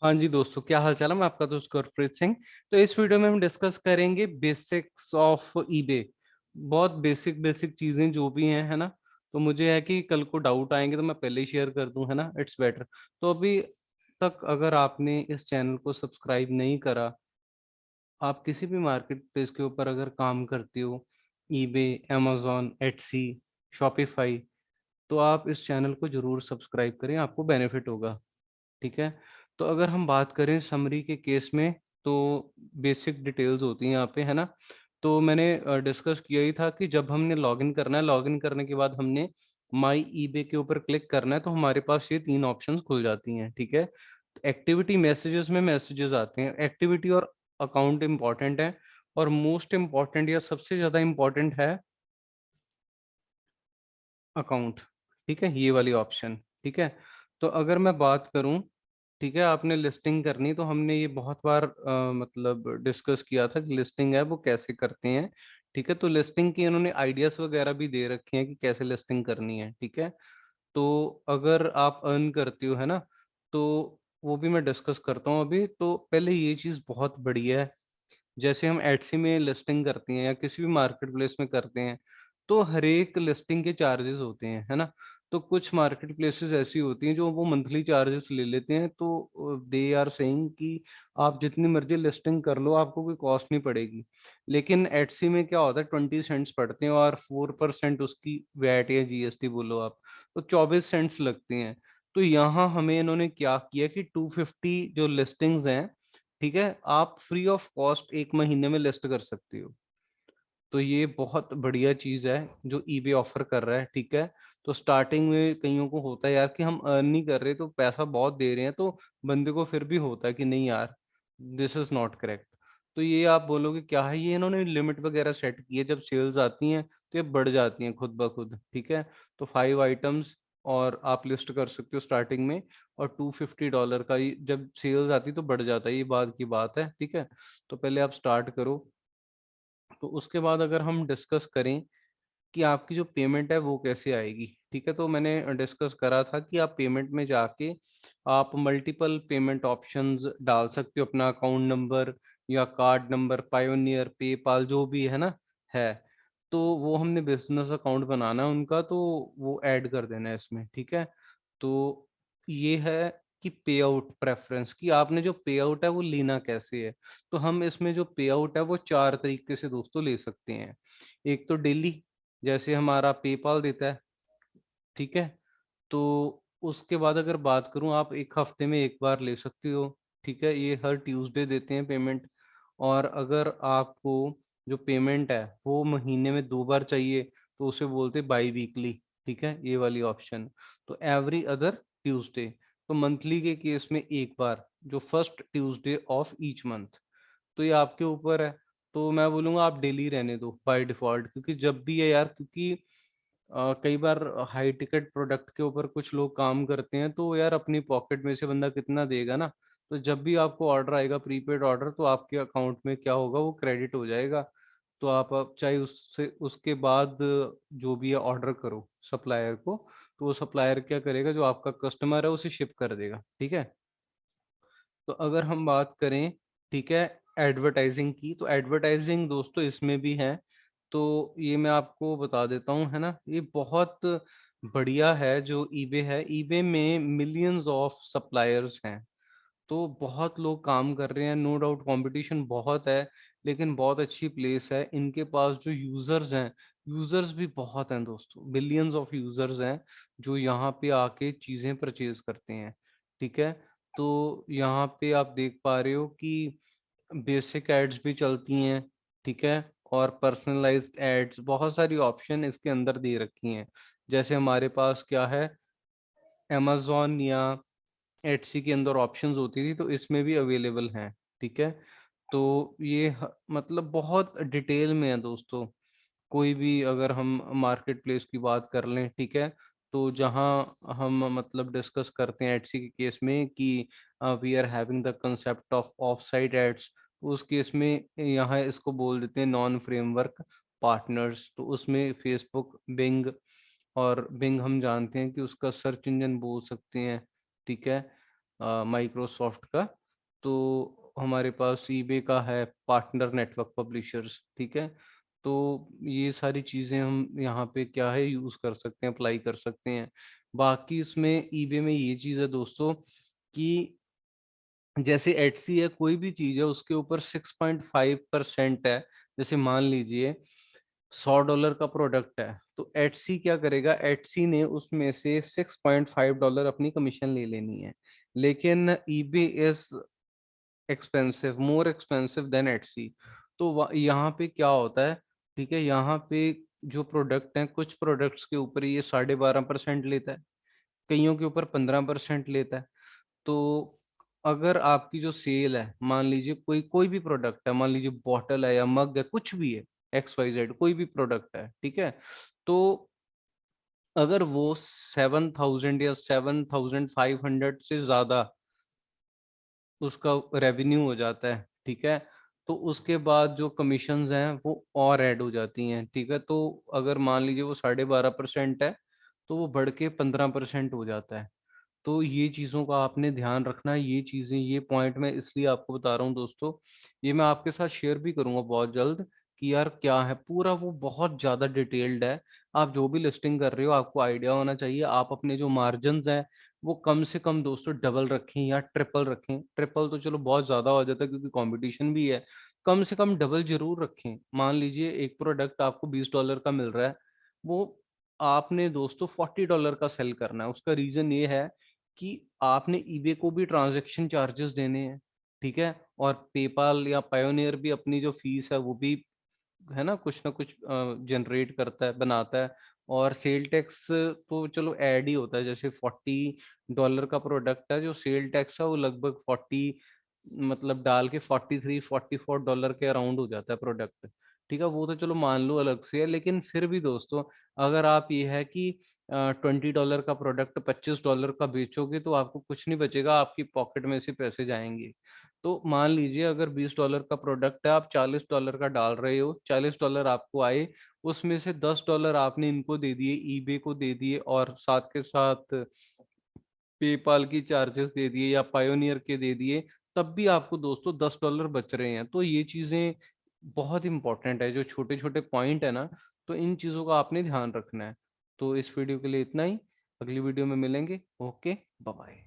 हाँ जी दोस्तों, क्या हाल चाल है। मैं आपका दोस्त गुरप्रीत सिंह। तो इस वीडियो में हम डिस्कस करेंगे बेसिक्स ऑफ ईबे। बहुत बेसिक बेसिक चीजें जो भी हैं, है ना। तो मुझे है कि कल को डाउट आएंगे तो मैं पहले ही शेयर कर दूं, है ना, इट्स बेटर। तो अभी तक अगर आपने इस चैनल को सब्सक्राइब नहीं करा, आप किसी भी मार्केट प्लेस के ऊपर अगर काम करते हो, ईबे, amazon, एटसी, शॉपिफाई, तो आप इस चैनल को जरूर सब्सक्राइब करें, आपको बेनिफिट होगा। ठीक है। तो अगर हम बात करें समरी के केस में, तो बेसिक डिटेल्स होती हैं यहाँ पे, है ना। तो मैंने डिस्कस किया ही था कि जब हमने लॉगिन करना है, लॉगिन करने के बाद हमने माई ईबे के ऊपर क्लिक करना है, तो हमारे पास ये तीन ऑप्शंस खुल जाती हैं। ठीक है। एक्टिविटी मैसेजेस में मैसेजेस आते हैं। एक्टिविटी और अकाउंट इंपॉर्टेंट है, और मोस्ट इम्पॉर्टेंट या सबसे ज़्यादा इम्पॉर्टेंट है अकाउंट। ठीक है, ये वाली ऑप्शन। ठीक है। तो अगर मैं बात करूं, ठीक है, आपने लिस्टिंग करनी, तो हमने ये बहुत बार मतलब डिस्कस किया था कि लिस्टिंग है वो कैसे करते हैं। ठीक है। तो लिस्टिंग की इन्होंने आइडियाज वगैरह भी दे रखे हैं कि कैसे लिस्टिंग करनी है। ठीक है। तो अगर आप अर्न करती हो, है ना, तो वो भी मैं डिस्कस करता हूँ अभी। तो पहले ये चीज़ बहुत बढ़िया है। जैसे हम एटसी में लिस्टिंग करते हैं या किसी भी मार्केट प्लेस में करते हैं, तो हर एक लिस्टिंग के चार्जेस होते हैं, है ना। तो कुछ मार्केट प्लेसेस ऐसी होती हैं जो वो मंथली चार्जेस ले लेते हैं। तो दे आर सेइंग कि आप जितनी मर्जी लिस्टिंग कर लो, आपको कोई कॉस्ट नहीं पड़ेगी। लेकिन एटसी में क्या होता है, 20 सेंट्स पड़ते हैं, और 4% उसकी वैट या जीएसटी बोलो आप, तो 24 सेंट्स लगते हैं। तो यहाँ हमें इन्होंने क्या किया कि 250 जो लिस्टिंग्स हैं, ठीक है, आप फ्री ऑफ कॉस्ट एक महीने में लिस्ट कर सकती हो। तो ये बहुत बढ़िया चीज है जो ईबे ऑफर कर रहा है। ठीक है। तो स्टार्टिंग में कईयों को होता है यार कि हम अर्न नहीं कर रहे, तो पैसा बहुत दे रहे हैं, तो बंदे को फिर भी होता है कि नहीं यार, दिस इज नॉट करेक्ट। तो ये आप बोलोगे क्या है, ये इन्होंने लिमिट वगैरह सेट की है, जब सेल्स आती हैं तो ये बढ़ जाती हैं खुद ब खुद। ठीक है। तो 5 आइटम्स और आप लिस्ट कर सकते हो स्टार्टिंग में, और $250 का ही जब सेल्स आती तो बढ़ जाता है, ये बात की बात है। ठीक है। तो पहले आप स्टार्ट करो। तो उसके बाद अगर हम डिस्कस करें कि आपकी जो पेमेंट है वो कैसे आएगी, ठीक है, तो मैंने डिस्कस करा था कि आप पेमेंट में जाके आप मल्टीपल पेमेंट ऑप्शंस डाल सकते हो, अपना अकाउंट नंबर या कार्ड नंबर, पायोनियर, पेपाल, जो भी है ना, है। तो वो हमने बिजनेस अकाउंट बनाना है उनका, तो वो ऐड कर देना है इसमें। ठीक है। तो ये है कि पे आउट प्रेफरेंस, कि आपने जो पे आउट है वो लेना कैसे है। तो हम इसमें जो पे आउट है वो चार तरीके से दोस्तों ले सकते हैं। एक तो डेली, जैसे हमारा पेपाल देता है। ठीक है। तो उसके बाद अगर बात करूं, आप एक हफ्ते में एक बार ले सकते हो। ठीक है, ये हर ट्यूसडे देते हैं पेमेंट। और अगर आपको जो पेमेंट है वो महीने में 2 बार चाहिए, तो उसे बोलते बाई वीकली। ठीक है, ये वाली ऑप्शन। तो एवरी अदर ट्यूसडे। तो मंथली के केस में एक बार, जो first Tuesday of each month. तो ये आपके ऊपर है। तो मैं बोलूँगा आप डेली रहने दो बाय डिफ़ॉल्ट, क्योंकि जब भी है यार, क्योंकि कई बार हाई टिकट प्रोडक्ट के ऊपर कुछ लोग काम करते हैं, तो यार अपनी पॉकेट में से बंदा कितना देगा ना। तो जब भी आपको ऑर्डर आएगा, प्रीपेड ऑर्डर, तो आपके अकाउंट में क्या होगा, वो क्रेडिट हो जाएगा। तो आप अब चाहे उससे उसके बाद जो भी है ऑर्डर करो सप्लायर को, तो वो सप्लायर क्या करेगा, जो आपका कस्टमर है उसे शिप कर देगा। ठीक है। तो अगर हम बात करें, ठीक है, एडवर्टाइजिंग की, तो एडवर्टाइजिंग दोस्तों इसमें भी है। तो ये मैं आपको बता देता हूँ, है ना, ये बहुत बढ़िया है जो ईबे है। ईबे में मिलियंस ऑफ सप्लायर्स हैं, तो बहुत लोग काम कर रहे हैं, नो डाउट कंपटीशन बहुत है, लेकिन बहुत अच्छी प्लेस है। इनके पास जो यूजर्स हैं, यूजर्स भी बहुत हैं दोस्तों, बिलियंस ऑफ यूजर्स हैं जो यहाँ पे आके चीज़ें परचेज करते हैं। ठीक है। तो यहाँ पे आप देख पा रहे हो कि बेसिक एड्स भी चलती हैं। ठीक है। और पर्सनलाइज्ड एड्स, बहुत सारी ऑप्शन इसके अंदर दे रखी हैं। जैसे हमारे पास क्या है, amazon या एटसी के अंदर ऑप्शंस होती थी, तो इसमें भी अवेलेबल हैं। ठीक है। तो ये मतलब बहुत डिटेल में है दोस्तों। कोई भी अगर हम मार्केट प्लेस की बात कर लें, ठीक है, तो जहाँ हम मतलब डिस्कस करते हैं एटसी के केस में कि we are having the concept of off site aids, तो उस केस में यहाँ इसको बोल देते हैं नॉन फ्रेमवर्क पार्टनर्स। तो उसमें फेसबुक, बिंग, और बिंग हम जानते हैं कि उसका सर्च इंजन बोल सकते हैं। ठीक है। माइक्रोसॉफ्ट का। तो हमारे पास ईबे का है पार्टनर नेटवर्क पब्लिशर्स, ठीक है। तो ये सारी चीज़ें हम यहाँ पे क्या है यूज़ कर सकते हैं, अप्लाई कर सकते हैं। बाकी इसमें ईबे में ये चीज़ है दोस्तों कि जैसे एटसी है, कोई भी चीज़ है उसके ऊपर 6.5% है। जैसे मान लीजिए $100 का प्रोडक्ट है, तो एटसी क्या करेगा, एटसी ने उसमें से $6.5 अपनी कमीशन ले लेनी है। लेकिन eBay is expensive, more expensive than Etsy. तो यहाँ पे क्या होता है, ठीक है, यहाँ पे जो प्रोडक्ट हैं, कुछ प्रोडक्ट्स के ऊपर ये 12.5% लेता है, कईयों के ऊपर 15% लेता है। तो अगर आपकी जो सेल है, मान लीजिए कोई कोई भी प्रोडक्ट है, मान लीजिए बॉटल है या मग है, कुछ भी है, एक्स वाई जेड कोई भी प्रोडक्ट है, ठीक है। तो अगर वो 7,000 या 7,500 से ज्यादा उसका रेवेन्यू हो जाता है, ठीक है, तो उसके बाद जो कमीशंस हैं वो और ऐड हो जाती हैं, ठीक है। तो अगर मान लीजिए वो 12.5% है, तो वो बढ़ के 15% हो जाता है। तो ये चीज़ों का आपने ध्यान रखना है, ये चीज़ें, ये पॉइंट मैं इसलिए आपको बता रहा हूँ दोस्तों, ये मैं आपके साथ शेयर भी करूँगा बहुत जल्द कि यार क्या है पूरा, वो बहुत ज़्यादा डिटेल्ड है। आप जो भी लिस्टिंग कर रहे हो आपको आइडिया होना चाहिए। आप अपने जो मार्जिन्स हैं वो कम से कम दोस्तों डबल रखें या ट्रिपल रखें। ट्रिपल तो चलो बहुत ज़्यादा हो जाता है क्योंकि कंपटीशन भी है, कम से कम डबल ज़रूर रखें। मान लीजिए एक प्रोडक्ट आपको $20 का मिल रहा है, वो आपने दोस्तों $40 का सेल करना है। उसका रीज़न ये है कि आपने ईबे को भी ट्रांजैक्शन चार्जेस देने हैं, ठीक है? और पेपाल या पायोनियर भी अपनी जो फीस है वो भी है ना कुछ ना कुछ जनरेट करता है, बनाता है। और सेल टैक्स तो चलो ऐड ही होता है, जैसे $40 का प्रोडक्ट है, जो सेल टैक्स है वो लगभग 40 मतलब डाल के 43-44 के अराउंड हो जाता है प्रोडक्ट, ठीक है। वो तो चलो मान लो अलग से है, लेकिन फिर भी दोस्तों अगर आप ये है कि $20 का प्रोडक्ट $25 का बेचोगे तो आपको कुछ नहीं बचेगा, आपकी पॉकेट में से पैसे जाएंगे। तो मान लीजिए अगर $20 का प्रोडक्ट है, आप $40 का डाल रहे हो, $40 आपको आए, उसमें से $10 आपने इनको दे दिए, ईबे को दे दिए, और साथ के साथ पेपाल की चार्जेस दे दिए या पायोनियर के दे दिए, तब भी आपको दोस्तों $10 बच रहे हैं। तो ये चीजें बहुत इंपॉर्टेंट है, जो छोटे छोटे पॉइंट है ना, तो इन चीजों का आपने ध्यान रखना है। तो इस वीडियो के लिए इतना ही, अगली वीडियो में मिलेंगे। Okay, bye bye.